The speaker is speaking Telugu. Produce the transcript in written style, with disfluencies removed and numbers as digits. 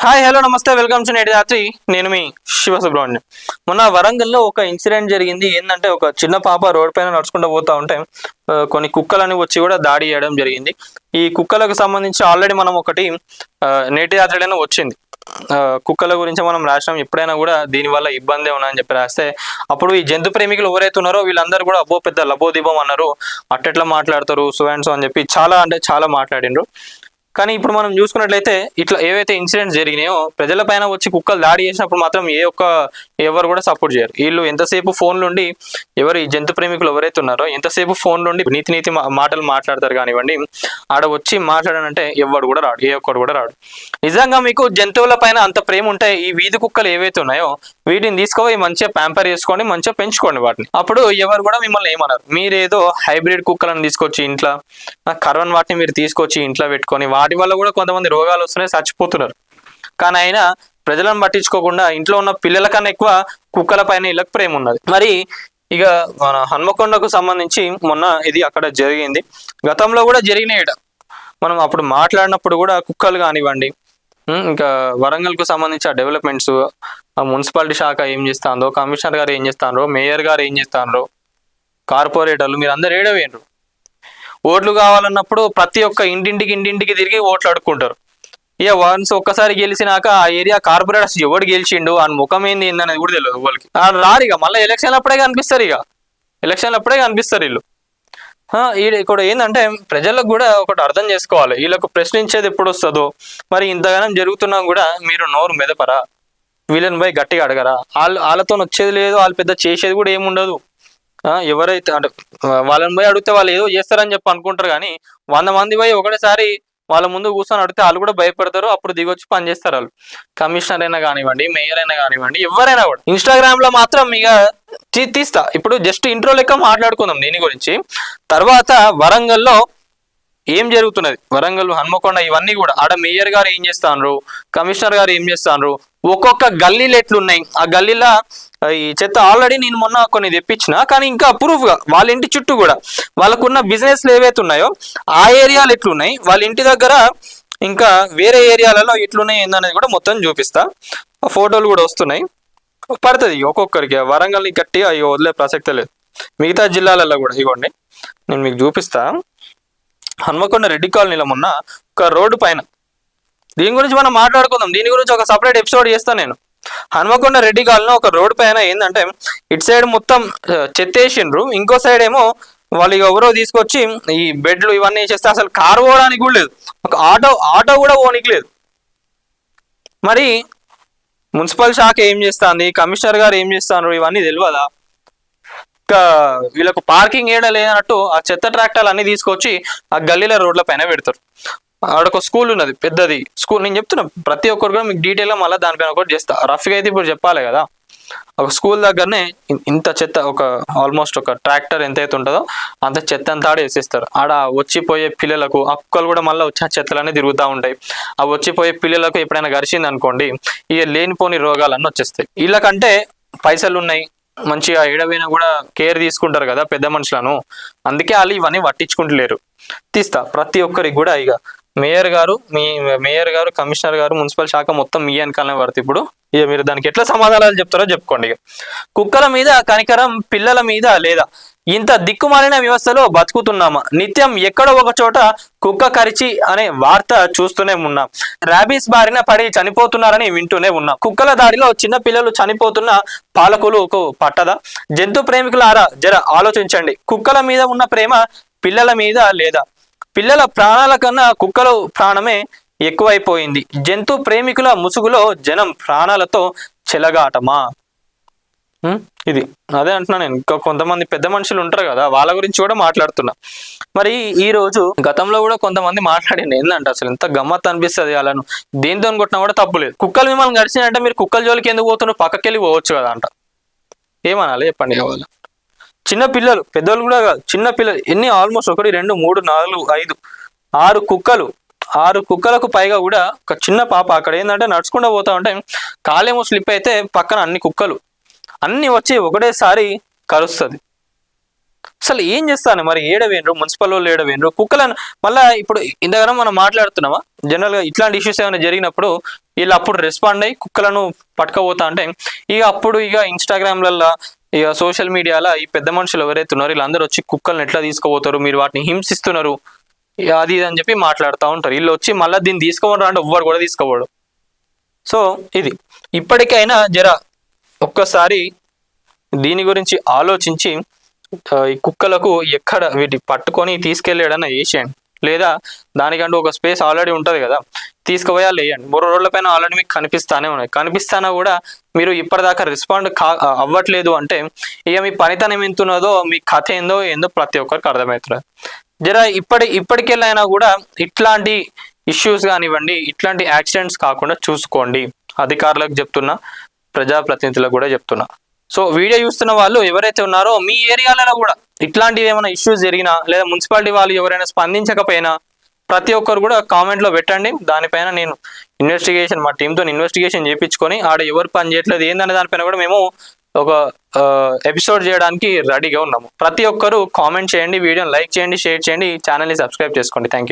హాయ్ హలో నమస్తే వెల్కమ్ టు నేటి రాత్రి. నేను మీ శివసుబ్రహ్మణ్యం. మొన్న వరంగల్లో ఒక ఇన్సిడెంట్ జరిగింది. ఏంటంటే ఒక చిన్న పాప రోడ్ పైన నడుచుకుంటూ పోతా ఉంటే కొన్ని కుక్కలని వచ్చి కూడా దాడి చేయడం జరిగింది. ఈ కుక్కలకు సంబంధించి ఆల్రెడీ మనం ఒకటి నేటి రాత్రిలోనే వచ్చింది. కుక్కల గురించి మనం రాసినాం. ఎప్పుడైనా కూడా దీనివల్ల ఇబ్బంది ఉన్నాయని చెప్పి రాస్తే అప్పుడు ఈ జంతు ప్రేమికులు ఎవరైతే ఉన్నారో వీళ్ళందరూ కూడా అబ్బో పెద్ద లబోదీపం అన్నారు, అట్టెట్లా మాట్లాడతారు సో అండ్ సో అని చెప్పి చాలా మాట్లాడిండ్రు. కానీ ఇప్పుడు మనం చూసుకున్నట్లయితే ఇట్లా ఏవైతే ఇన్సిడెంట్స్ జరిగినాయో ప్రజల పైన వచ్చి కుక్కలు దాడి చేసినప్పుడు మాత్రం ఎవరు కూడా సపోర్ట్ చేయరు. వీళ్ళు ఎంతసేపు ఫోన్ నుండి ఎవరు ఈ జంతు ప్రేమికులు ఎవరైతే ఉన్నారో ఎంతసేపు ఫోన్ నుండి నీతి మాటలు మాట్లాడతారు కానివ్వండి. ఆడ వచ్చి మాట్లాడానంటే ఎవడు కూడా రాడు, ఒక్కడు కూడా రాడు. నిజంగా మీకు జంతువుల పైన అంత ప్రేమ ఉంటే ఈ వీధి కుక్కలు ఏవైతే ఉన్నాయో వీటిని తీసుకుపోయి మంచిగా ప్యాంపర్ చేసుకోండి, మంచిగా పెంచుకోండి వాటిని. అప్పుడు ఎవరు కూడా మిమ్మల్ని ఏమన్నారు. మీరేదో హైబ్రిడ్ కుక్కలను తీసుకొచ్చి ఇంట్లో కరోనా వాటిని మీరు తీసుకొచ్చి ఇంట్లో పెట్టుకొని వాటి వల్ల కూడా కొంతమంది రోగాలు వస్తున్నాయి, చచ్చిపోతున్నారు. కానీ అయినా ప్రజలను పట్టించుకోకుండా ఇంట్లో ఉన్న పిల్లల కన్నా ఎక్కువ కుక్కల పైన వీళ్ళకి ప్రేమ ఉన్నది. మరి ఇక మన హన్మకొండకు సంబంధించి మొన్న ఇది అక్కడ జరిగింది, గతంలో కూడా జరిగినాయి. మనం అప్పుడు మాట్లాడినప్పుడు కూడా కుక్కలు కానివ్వండి, ఇంకా వరంగల్కు సంబంధించి ఆ డెవలప్మెంట్స్, ఆ మున్సిపాలిటీ శాఖ ఏం చేస్తారో, కమిషనర్ గారు ఏం చేస్తారో, మేయర్ గారు ఏం చేస్తారో, కార్పొరేటర్లు మీరు అందరు ఏడవేండ్రు. ఓట్లు కావాలన్నప్పుడు ప్రతి ఒక్క ఇంటింటికి తిరిగి ఓట్లు అడుక్కుంటారు. ఇక వన్స్ ఒక్కసారి గెలిచినాక ఆ ఏరియా కార్పొరేటర్స్ ఎవడు గెలిచిండు అని ముఖం ఏంది అనేది కూడా తెలియదు వాళ్ళకి. రారు ఇక మళ్ళీ ఎలక్షన్లు అప్పుడే కనిపిస్తారు వీళ్ళు. ఇక్కడ ఏంటంటే ప్రజలకు కూడా ఒకటి అర్థం చేసుకోవాలి. వీళ్ళకు ప్రశ్నించేది ఎప్పుడు వస్తుందో. మరి ఇంతగానం జరుగుతున్నా కూడా మీరు నోరు మెదపరా? వీళ్ళని పోయి గట్టిగా అడగరా? వాళ్ళతో వచ్చేది లేదు, వాళ్ళు పెద్ద చేసేది కూడా ఏముండదు. ఎవరైతే అంటే వాళ్ళని పోయి అడిగితే వాళ్ళు ఏదో చేస్తారని చెప్పి అనుకుంటారు. కానీ 100 మంది పోయి ఒకటేసారి వాళ్ళ ముందు కూర్చొని అడిగితే వాళ్ళు కూడా భయపడతారు. అప్పుడు దిగొచ్చి పని చేస్తారు వాళ్ళు. కమిషనర్ అయినా కానివ్వండి, మేయర్ అయినా కానివ్వండి, ఎవరైనా కూడా. ఇన్స్టాగ్రామ్ లో మాత్రం ఇక తీస్తా. ఇప్పుడు జస్ట్ ఇంట్రో లెక్క మాట్లాడుకుందాం దీని గురించి. తర్వాత వరంగల్లో ఏం జరుగుతున్నది, వరంగల్, హన్మకొండ ఇవన్నీ కూడా ఆడ మేయర్ గారు ఏం చేస్తాను, కమిషనర్ గారు ఏం చేస్తాను, ఒక్కొక్క గల్లీలు ఎట్లున్నాయి. ఆ గల్లీలో ఈ చెత్త ఆల్రెడీ నేను మొన్న కొన్ని తెప్పించిన, కానీ ఇంకా ప్రూఫ్ గా వాళ్ళ ఇంటి చుట్టూ కూడా వాళ్ళకున్న బిజినెస్లు ఏవైతే ఉన్నాయో ఆ ఏరియాలు ఎట్లున్నాయి, వాళ్ళ ఇంటి దగ్గర ఇంకా వేరే ఏరియాలలో ఎట్లున్నాయి ఏందనేది కూడా మొత్తం చూపిస్తా. ఫోటోలు కూడా వస్తున్నాయి, పడుతుంది ఒక్కొక్కరికి. వరంగల్ని గట్టిగా ఇక వదిలే ప్రసక్తే లేదు. మిగతా జిల్లాలలో కూడా ఇవ్వండి, నేను మీకు చూపిస్తా. హన్మకొండ రెడ్డి కాలనీలో మొన్న ఒక రోడ్డు పైన, దీని గురించి మనం మాట్లాడుకుందాం, దీని గురించి ఒక సపరేట్ ఎపిసోడ్ చేస్తాను నేను. హన్మకొండ రెడ్డి కాలనీలో ఒక రోడ్డు పైన ఏంటంటే ఇటు సైడ్ మొత్తం చెత్తేసిండ్రు, ఇంకో సైడ్ ఏమో వాళ్ళు ఎవరో తీసుకొచ్చి ఈ బెడ్లు ఇవన్నీ చేస్తే అసలు కారు పోవడానికి కూడా లేదు, ఒక ఆటో కూడా పోనీకి లేదు. మరి మున్సిపల్ శాఖ ఏం చేస్తుంది, కమిషనర్ గారు ఏం చేస్తారు, ఇవన్నీ తెలియదా? ఇంకా వీళ్ళకు పార్కింగ్ ఏడా లేదన్నట్టు ఆ చెత్త ట్రాక్టర్లు అన్ని తీసుకొచ్చి ఆ గల్లీల రోడ్ల పైన పెడతారు. ఆడొక స్కూల్ ఉన్నది, పెద్దది స్కూల్. నేను చెప్తున్నా ప్రతి ఒక్కరు కూడా మీకు డీటెయిల్గా మళ్ళీ దానిపైన ఒకటి చేస్తా. రఫ్గా అయితే ఇప్పుడు చెప్పాలి కదా. ఒక స్కూల్ దగ్గరనే ఇంత చెత్త, ఒక ఆల్మోస్ట్ ఒక ట్రాక్టర్ ఎంతైతే ఉంటుందో అంత చెత్త అంతా ఆడ వేసేస్తారు. ఆడ వచ్చిపోయే పిల్లలకు ఆ కుక్కలు కూడా మళ్ళీ వచ్చి ఆ చెత్తలన్నీ తిరుగుతూ ఉంటాయి. ఆ వచ్చిపోయే పిల్లలకు ఎప్పుడైనా గరిచింది అనుకోండి, ఇక లేనిపోని రోగాలన్నీ వచ్చేస్తాయి. వీళ్ళకంటే పైసలు ఉన్నాయి, మంచిగా ఏడవైనా కూడా కేర్ తీసుకుంటారు కదా పెద్ద మనుషులను, అందుకే వాళ్ళు ఇవన్నీ పట్టించుకుంటలేరు. తీస్తా ప్రతి ఒక్కరికి కూడా. ఇక మేయర్ గారు, కమిషనర్ గారు, మున్సిపల్ శాఖ మొత్తం మీ వెనకాలనే పడుతుంది. ఇప్పుడు ఇక మీరు దానికి ఎట్లా సమాధానాలు చెప్తారో చెప్పుకోండి. ఇక కుక్కల మీద కనికరం పిల్లల మీద లేదా? ఇంత దిక్కుమాలిన వ్యవస్థలో బతుకుతున్నామా? నిత్యం ఎక్కడో ఒక చోట కుక్క కరిచి అనే వార్త చూస్తూనే ఉన్నాం. ర్యాబీస్ బారిన పడి చనిపోతున్నారని వింటూనే ఉన్నాం. కుక్కల దాడిలో చిన్న పిల్లలు చనిపోతున్న పాలకులకు పట్టదా? జంతు ప్రేమికులారా జర ఆలోచించండి. కుక్కల మీద ఉన్న ప్రేమ పిల్లల మీద లేదా? పిల్లల ప్రాణాల కన్నా కుక్కల ప్రాణమే ఎక్కువైపోయింది. జంతు ప్రేమికుల ముసుగులో జనం ప్రాణాలతో చెలగాటమా? ఇది అదే అంటున్నా నేను. ఇంకా కొంతమంది పెద్ద మనుషులు ఉంటారు కదా, వాళ్ళ గురించి కూడా మాట్లాడుతున్నా. మరి ఈ రోజు గతంలో కూడా కొంతమంది మాట్లాడింది ఏంటంటే అసలు ఎంత గమ్మత్ అనిపిస్తుంది. వాళ్ళను దేనితో కొట్టినా కూడా తప్పు లేదు. కుక్కలు మిమ్మల్ని గడిచినాయంటే మీరు కుక్కల జోలికి ఎందుకు పోతున్నారు, పక్కకెళ్ళి పోవచ్చు కదా అంట. ఏమనాలి చెప్పండి. వాళ్ళు చిన్న పిల్లలు, పెద్దోళ్ళు కూడా కాదు, చిన్న పిల్లలు. ఎన్ని ఆల్మోస్ట్ 1 2 3 4 5 6 కుక్కలు, 6 కుక్కలకు పైగా కూడా ఒక చిన్న పాప. అక్కడ ఏంటంటే నడుచుకుంటూ పోతా ఉంటే కాలేమో స్లిప్ అయితే పక్కన అన్ని కుక్కలు అన్ని వచ్చి ఒకటేసారి కలుస్తుంది. అసలు ఏం చేస్తాను మరి, ఏడవేండ్రు మున్సిపల్ వాళ్ళు, ఏడవేండ్రు కుక్కలను. మళ్ళీ ఇప్పుడు ఇంతగానో మనం మాట్లాడుతున్నామా, జనరల్గా ఇట్లాంటి ఇష్యూస్ ఏమైనా జరిగినప్పుడు వీళ్ళు అప్పుడు రెస్పాండ్ అయ్యి కుక్కలను పట్టుకపోతా అంటే, ఇక అప్పుడు ఇక ఇన్స్టాగ్రామ్లల్లో ఇక సోషల్ మీడియాలో ఈ పెద్ద మనుషులు ఎవరైతే ఉన్నారో వీళ్ళందరూ వచ్చి కుక్కలను ఎట్లా తీసుకుపోతారు, మీరు వాటిని హింసిస్తున్నారు, అది ఇది అని చెప్పి మాట్లాడుతూ ఉంటారు. వీళ్ళు వచ్చి మళ్ళీ దీన్ని తీసుకోవడం అంటే ఎవ్వరు కూడా తీసుకోవడు. సో ఇది ఇప్పటికైనా జర ఒక్కసారి దీని గురించి ఆలోచించి ఈ కుక్కలకు ఎక్కడ వీటి పట్టుకొని తీసుకెళ్ళాడన్నా వేసేయండి, లేదా దానికంటూ ఒక స్పేస్ ఆల్రెడీ ఉంటుంది కదా, తీసుకుపోయాలి వేయండి. 3 రోజుల పైన ఆల్రెడీ మీకు కనిపిస్తానే ఉన్నాయి. కనిపిస్తానా కూడా మీరు ఇప్పటిదాకా రెస్పాండ్ అవ్వట్లేదు అంటే ఇక మీ పనితనం ఎంత ఉన్నదో, మీ కథ ఏందో ఏందో ప్రతి ఒక్కరికి అర్థమవుతుంది. జర ఇప్పటికెళ్ళైనా కూడా ఇట్లాంటి ఇష్యూస్ కానివ్వండి, ఇట్లాంటి యాక్సిడెంట్స్ కాకుండా చూసుకోండి. అధికారులకు చెప్తున్నా, ప్రజాప్రతినిధులకు కూడా చెప్తున్నా. సో వీడియో చూస్తున్న వాళ్ళు ఎవరైతే ఉన్నారో మీ ఏరియాలలో కూడా ఇట్లాంటివి ఏమైనా ఇష్యూస్ జరిగినా, లేదా మున్సిపాలిటీ వాళ్ళు ఎవరైనా స్పందించకపోయినా ప్రతి ఒక్కరు కూడా కామెంట్లో పెట్టండి. దానిపైన నేను ఇన్వెస్టిగేషన్, మా టీంతో ఇన్వెస్టిగేషన్ చేయించుకొని ఆడ ఎవరు పని చేయట్లేదు ఏందనే దానిపైన కూడా మేము ఒక ఎపిసోడ్ చేయడానికి రెడీగా ఉన్నాము. ప్రతి ఒక్కరు కామెంట్ చేయండి, వీడియోని లైక్ చేయండి, షేర్ చేయండి, ఛానల్ని సబ్స్క్రైబ్ చేసుకోండి. Thank you.